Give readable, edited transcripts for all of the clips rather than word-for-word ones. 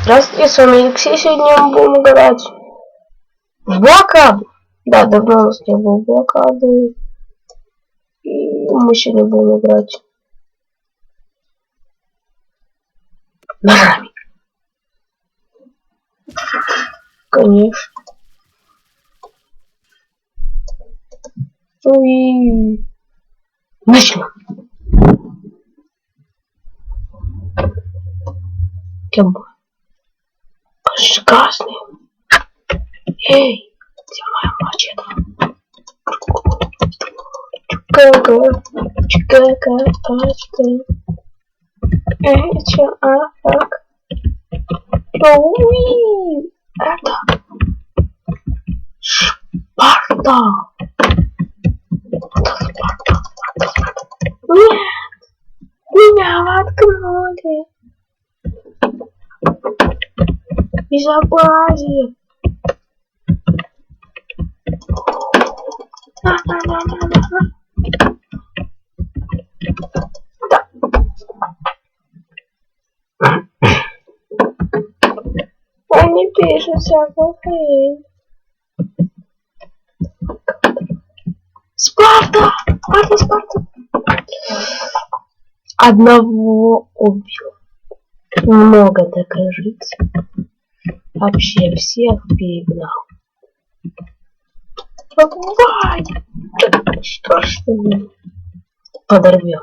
Здравствуйте, с вами Алексей. Сегодня мы будем играть в блокаду. Да, давно у нас не было блокады. И мы сегодня будем играть ножами. Конечно. Ну и начнем. Кем будет? Красный. Эй, где моя мачете? Чикаго, Чикаго, пачка. Эй, чё, как? Уи! Это Спарта! Нет! Меня воткнули! Безобразие! Да. Они пишут всякую хрень. Спарта! Спарта, Спарта! Одного убил. Много докажить. Вообще всех перегнал. Давай! Что ж ты? Подорвем.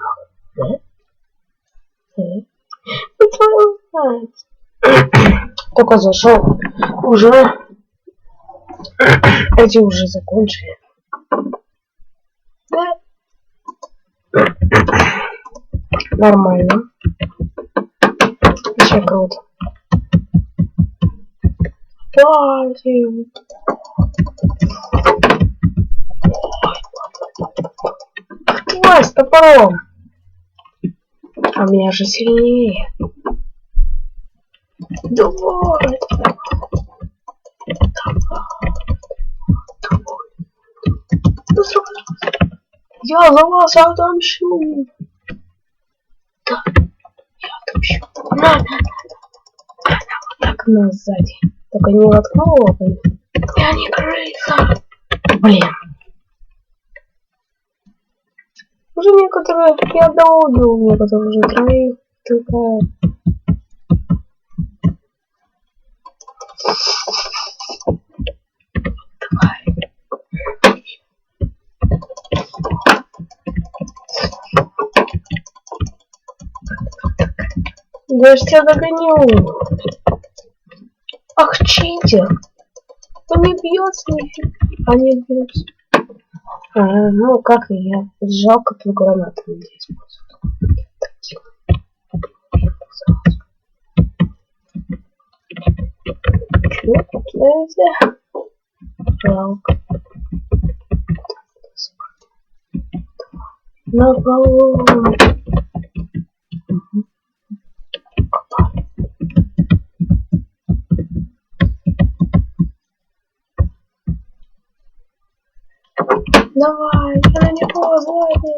Да? Да? Твою мать. Только зашел. Уже. Эти уже закончили. Да? Нормально. Все круто. Пазим. Давай с топором. А меня же сильнее. Давай. Я за вас отомщу. Да, я отомщу. На. Вот так нас сзади. Только не воткнула. Я не крыса. Блин. Уже некоторые я доубил, некоторые уже троих. Только... Давай. Я ж тебя догоню. Ах, читер. Он не бьется нифига. А не бьется. Ну как и я. Жалко твою гранату не использовать. Чего тут нельзя? Жалко. На полу. Давай, я не сзади.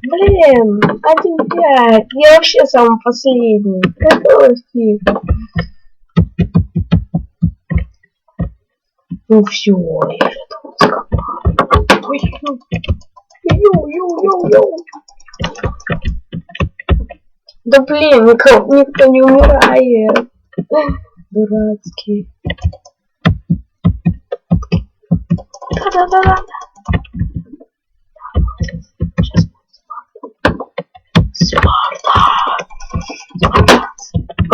Блин, 1-5. Я вообще самый последний. Какой фиг. Ну все, я же там скопал. Ой, ю. Да блин, никто не умирает. Дурацкий. Да. Спарта.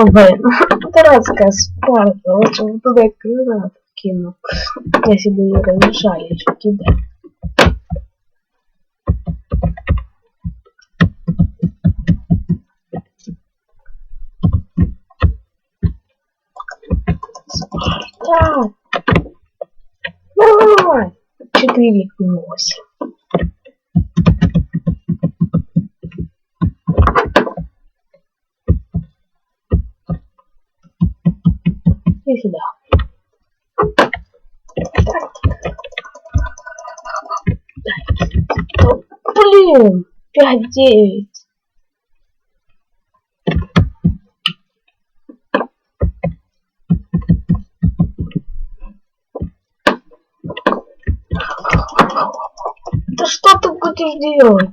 Блин, дурацкая Спарта. Лучше бы туда гранату кинул. Если бы ее разрешали еще кидать. Спарта. Давай. 4-8. И сюда. Блин, 5-9. делать?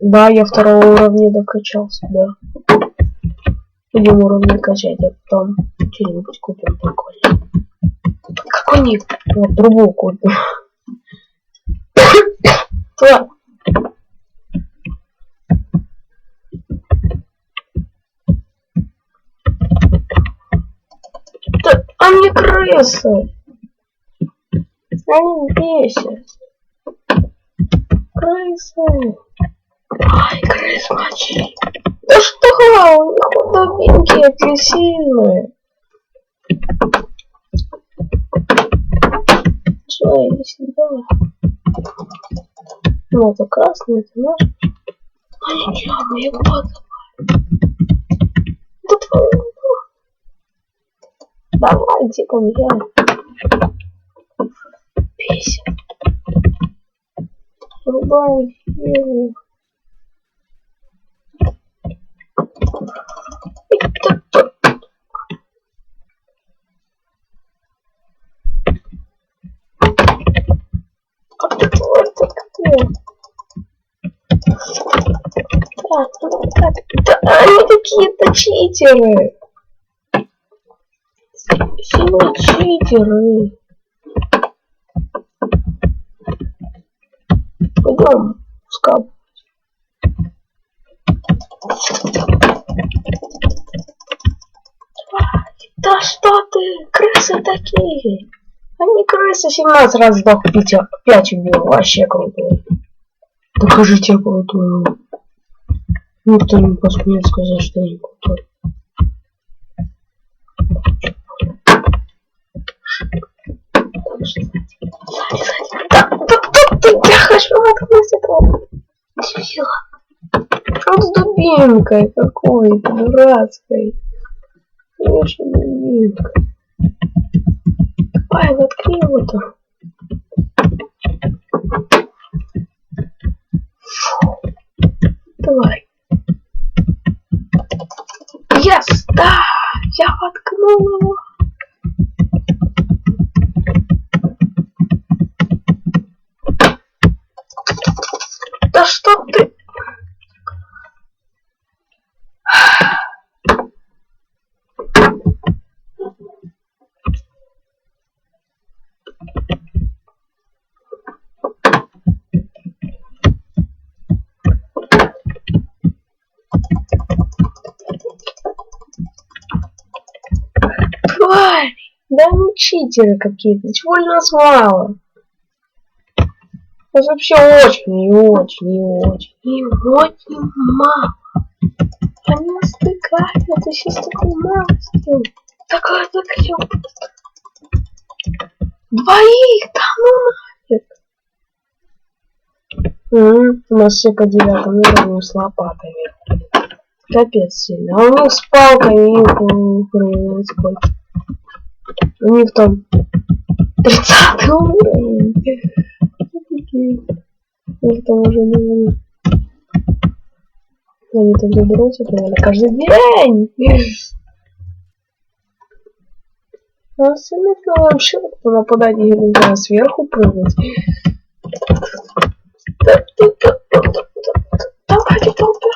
Да, я второго уровня докачался, да. Будем уровни качать, а потом что-нибудь купим прикольно. Какой ник? Вот трубу купим. А мне крысы! Они бесят. Крысы! Ай, крыс мочи! Да что? У них удобинки эти сильные. Что, иди сюда. Ну, это красный, это наш. Ну ничего, мы его подавай. Да твою. Давайте ко мне. Бесит. Рубаем его. А ты тварь-то где? Да они какие-то читеры. Сильные читеры. Пойдем скапывать. Да что ты? Крысы такие. Они крысы 17 раз сдох, 5 убил. Вообще крутой. Докажите крутую. Никто не посмеет сказать, что я не крутой. Я хочу воткнуть этого дебила. Он с дубинкой какой-то дурацкой. Очень дубинка. Давай, воткни его-то. Давай. Yes! Да! Я воткнул его. Да что ты? Тварь! Да они читеры какие-то. Чего ли нас мало? Нас вообще очень мало. Они нас стыкают, это сейчас такой малостью. Такое все. Двоих, да ну нафиг. У нас все по 9 уровню с лопатами. Капец сильно. А у них с палками их сколько. У них там 30 уровень. Их там уже не. Они там доберутся, наверное, каждый день. А остальных вообще нападать нельзя, сверху прыгать. Давайте толпу.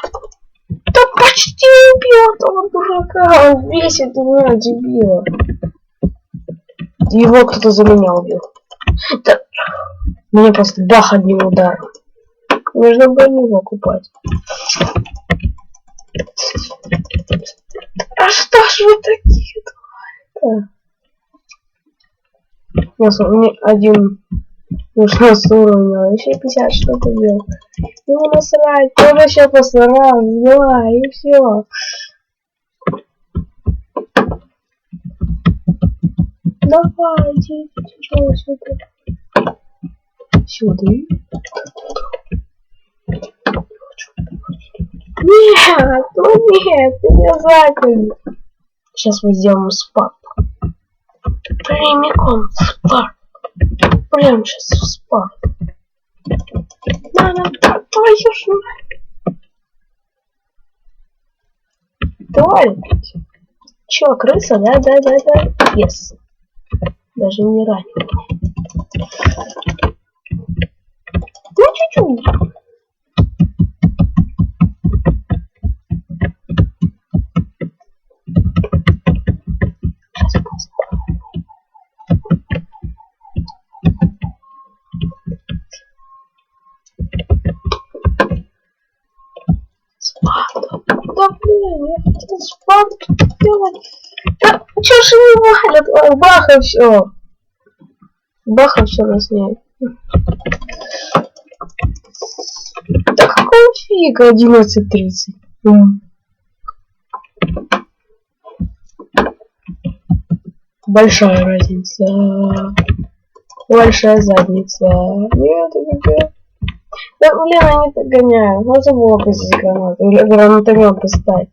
Да почти убил этого дурака. Он бесит меня, дебила. Его кто-то за меня убил. Да. Мне просто бах одним ударом. Нужно было его купать. А что ж вы такие твари-то? У меня один 16 уровня, еще 50 штук убил. Ему насрать, тоже еще просто раз, два и все. Давайте, чего сюда? Сюда. Нет, ну нет, ты не закрыт. Сейчас мы сделаем спад. Прямиком в спад. Прям сейчас в спад. Надо, твою ж мать. Давай. Чё, крыса? Да. Yes. Даже не ранен. Да блин, я хотел спарту делать. Да чё ж не валят? Баха все. Баха все на снег. Да какого фига 11:30? Большая разница. Большая задница. Нет, это... Да блин, они так гоняют. Можно было бы здесь гранату. Или гранатомет достать.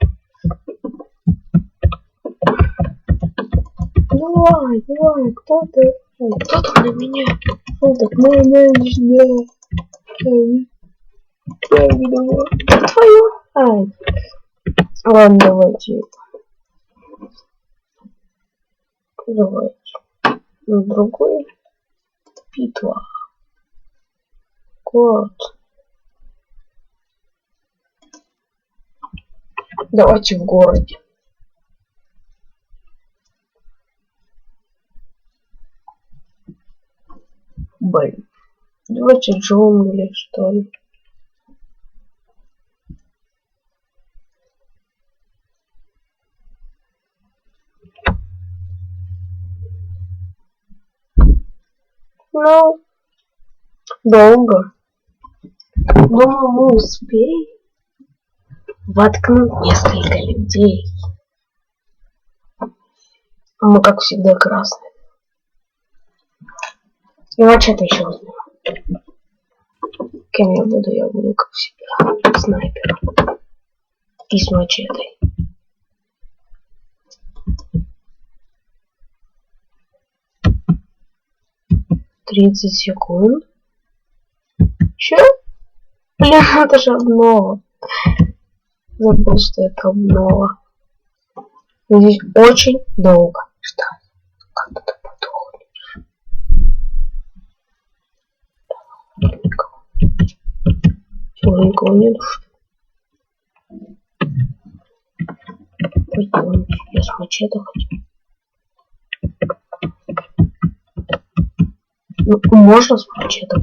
Давай, давай, кто ты? Кто там на меня? Он так, да. Я видела. Твою. Ай. Ладно, давайте. Давайте. На другой. Битва. Город. Давайте в городе. Блин. Давайте джунгли, что ли. Ну, долго. Думаю, мы успеем воткнуть несколько людей. Мы, как всегда, красные. И мачете еще возьмем. Кем я буду? Я буду, как всегда, снайпером. И с мачетой. $30 секунд. Че? Блин, это же обнова. Забыл, что это обнова. Здесь очень долго ждать. Когда ты подохнешь. Никого. Всего никого нет. Пойдем. Я с мачете хочу. Ну, можно с мачете.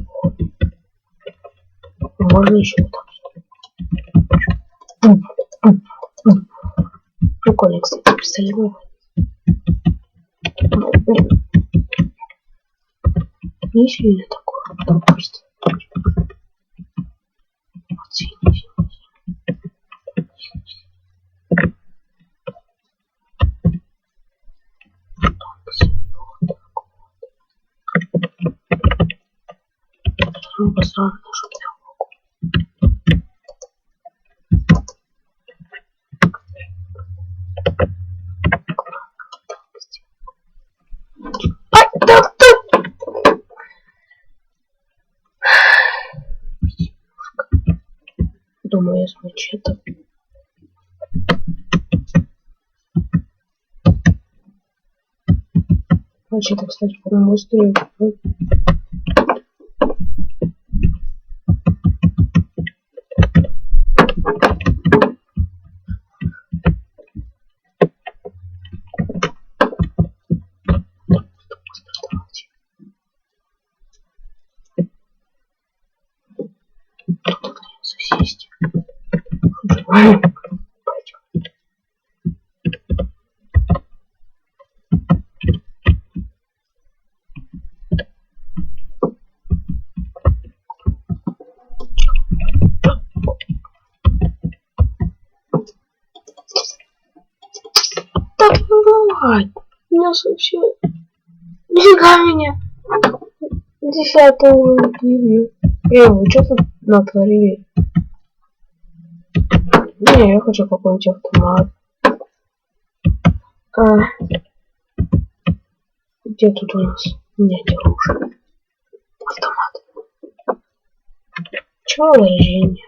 Можно еще вот так. Прикольно, кстати, пистолет. Не сильно такое. Там просто. Посмотрим, что я могу. Думаю, я с мачете. Мачете, кстати, по-моему, быстрее. Сесть. Так не бывает. Меня вообще... Нифига меня. 10 уровень. Вы что тут натворили? Не, я хочу какой-нибудь автомат. Где тут у нас? Нет оружия. Автомат. Чего рождение?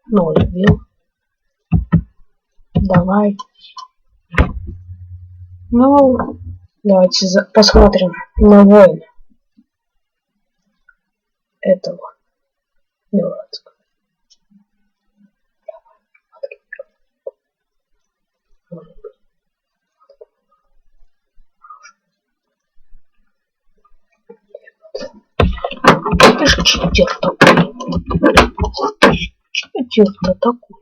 Ну, любил. Давай. Ну, давайте посмотрим на воина. этого дурацкого. Может быть. Ты ж читер такой. Читер такой.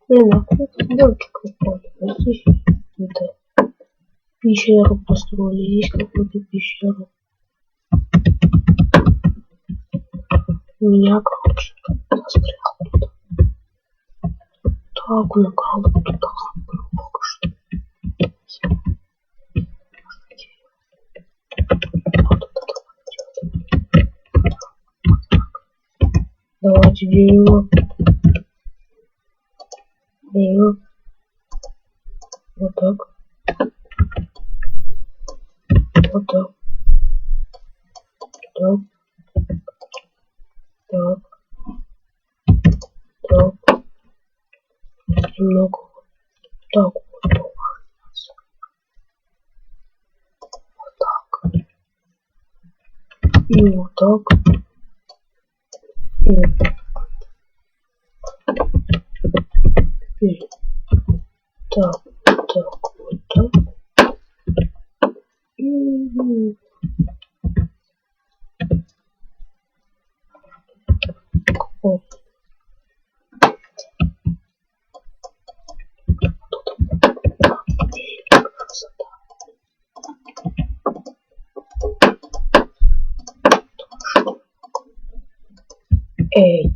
Девочка какой-то. Здесь какую-то пещеру построили. Здесь какую-то пещеру. Меня, короче, застрял тут. Так, накал туда. Давайте дерево. Дерево. Вот так. Вот так. Так. Так. Так. Немного. Так. Вот так. И вот так. И так. Так. Вот так. О. Эй.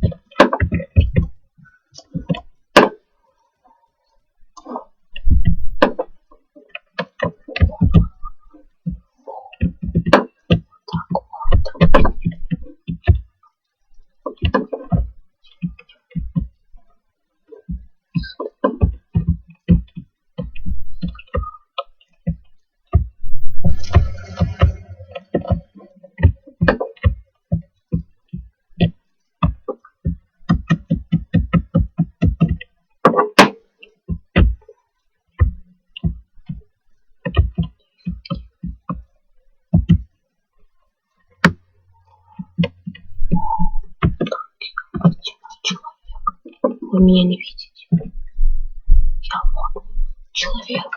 Вы меня не видите. Я вот человек.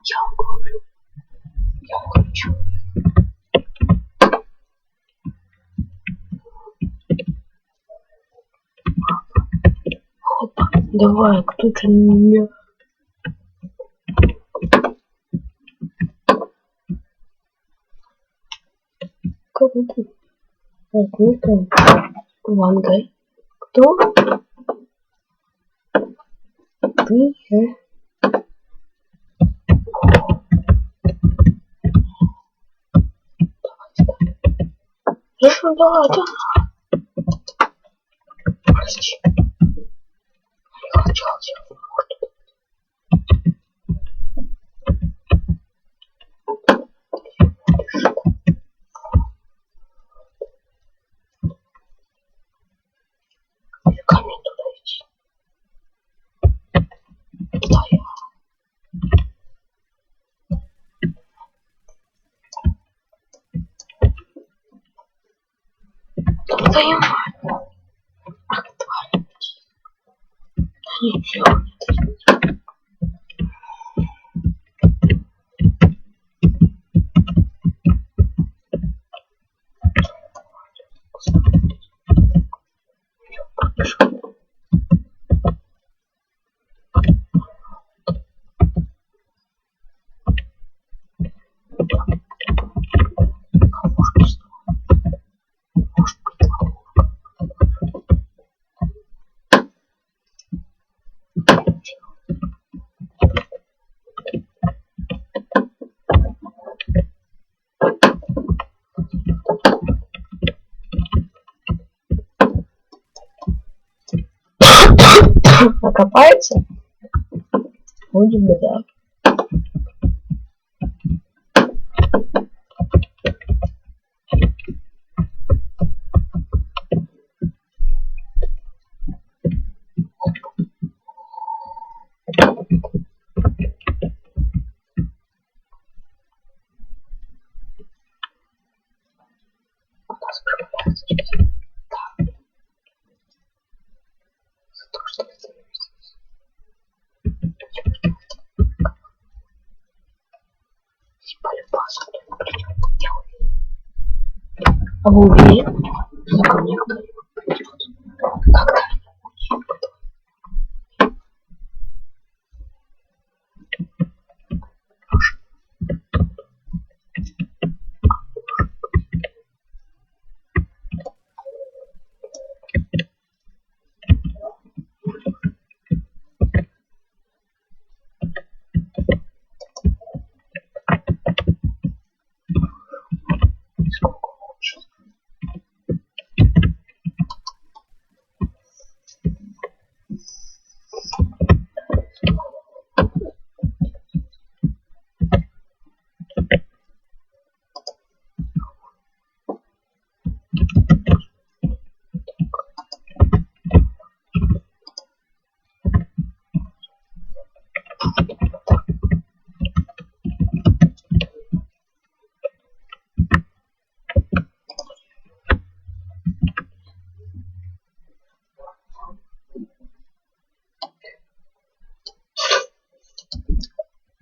Я говорю. Я вот человек. Опа, давай, кто-то меня... Кого ты? Так, ну там. Вангай. Кто? Ты? Хорошо, давай, да. Прости. Я хотел тебя. Камень туда идти. Да, я. Твою мать. Ах, тварь. Ничего нет. Окопается? Будет беда. Да. За то, что это полюбас, кто придет. Я уверен. А вы уверены, что ко мне кто-нибудь придет? Когда-нибудь. Сколько лучше.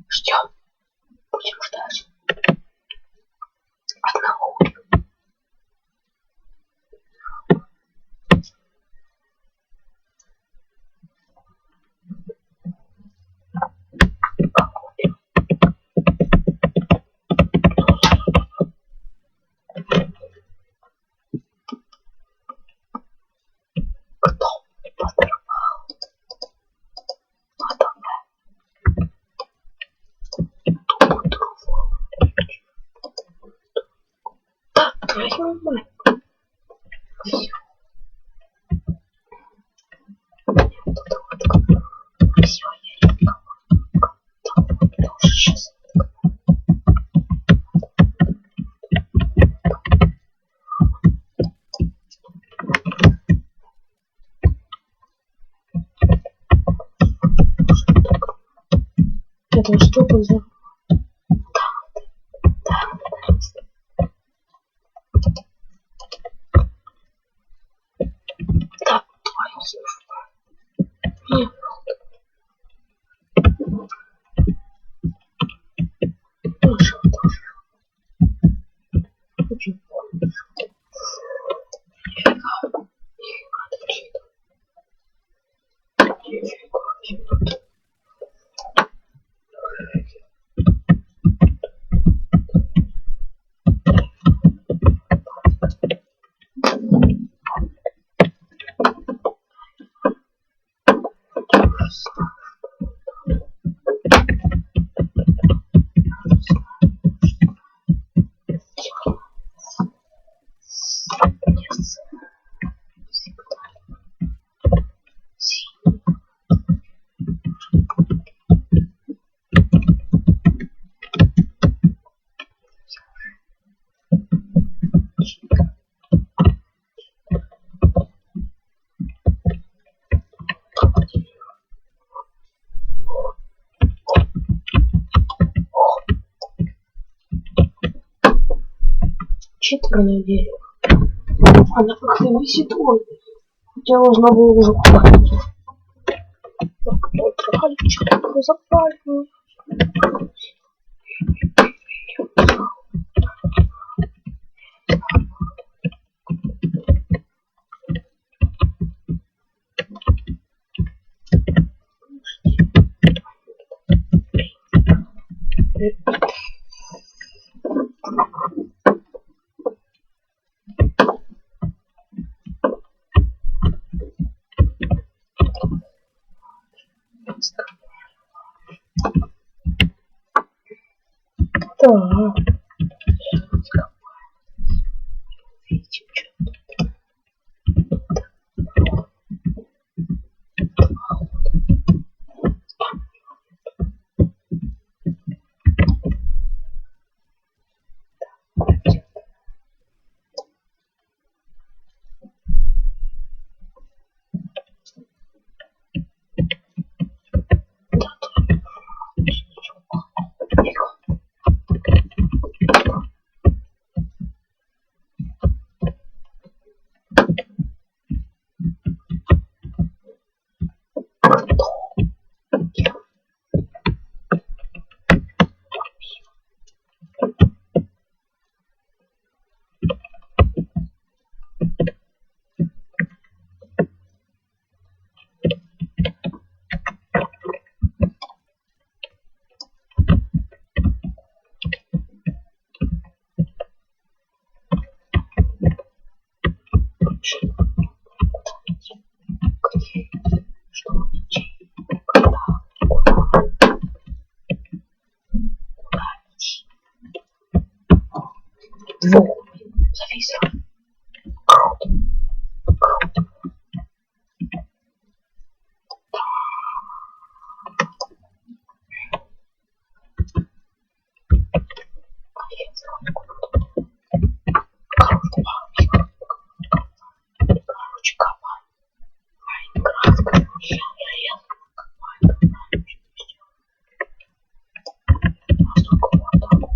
Ждем. Будем ждать. Одного. Кто подорвал? Да, твою мать. Все. Все, я тоже сейчас. Это что за... Да, твою службу. Нет. Тоже. Очень помнишь. Нифига. Читканное дерево. Она как-то висит он. Хотя должна была уже упасть. Тральчик запальный. Так. Видите, что-то. Фу, зависло. Круто. Круто. Короче, копай. Майнкрафт, короче, я копаю. Насколько вот так вот.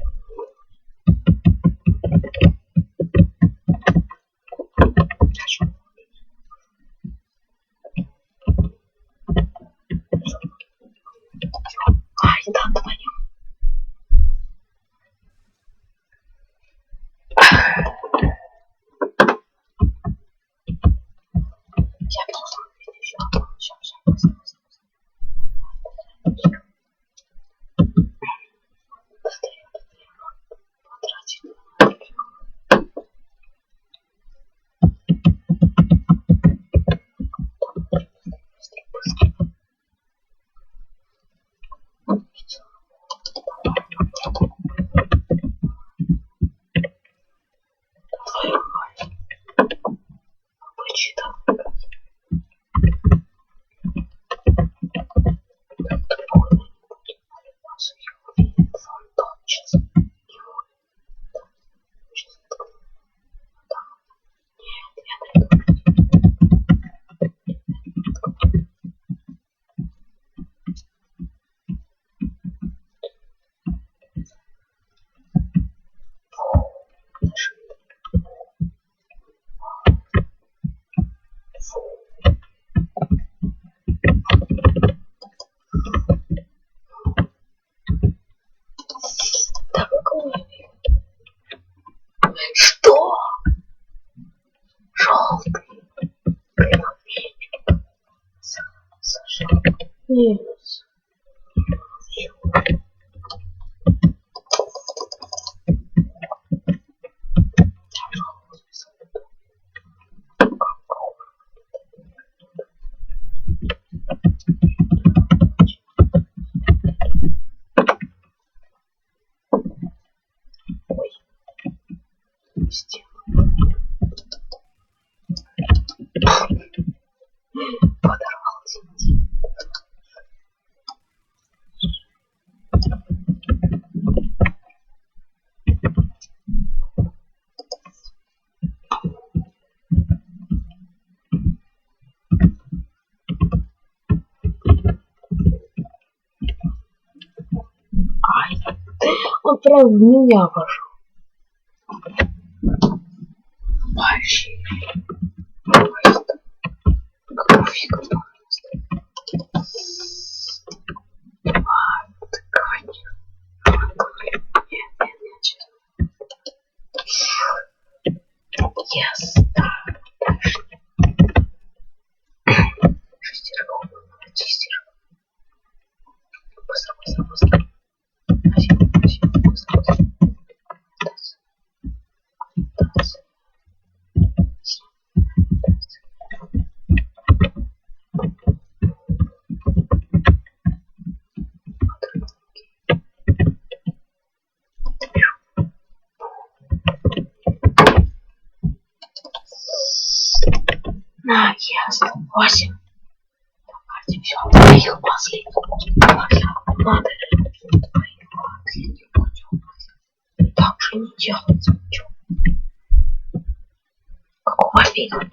Ай, да, твою. Я должен увидеть еще. Сейчас. Что? Желтый. Сажал. Нет. Подорвал деньги. Ай, он прям в меня пошел. Вообще. Какого фига? Yes, да, дальше. Шестерок, чистер. Быстро. Быстро. На, ясно. 8. Давайте все. Твоих последних. Надо твоих последних путем. Так же не делается. Чё? Какого фига?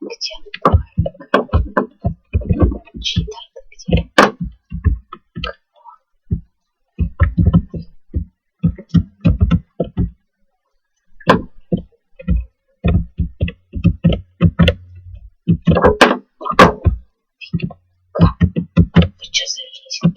Где? Читер, где? Вы что залезете?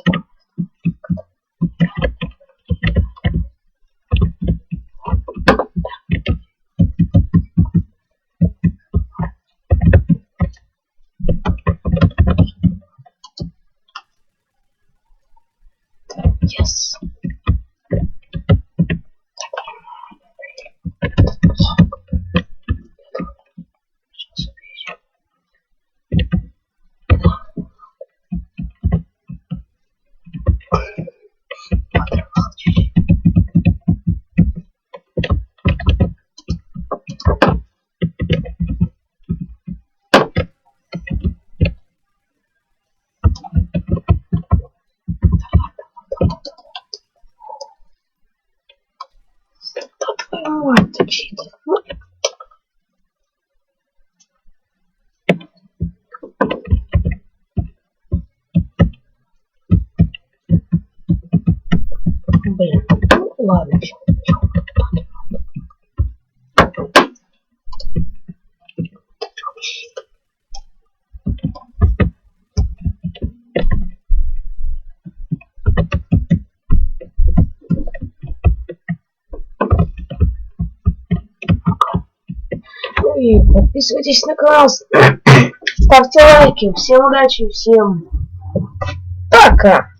Твою мать, ты читер. Блин, ну ладно, все. Ну и подписывайтесь на канал, ставьте лайки. Всем удачи, всем пока!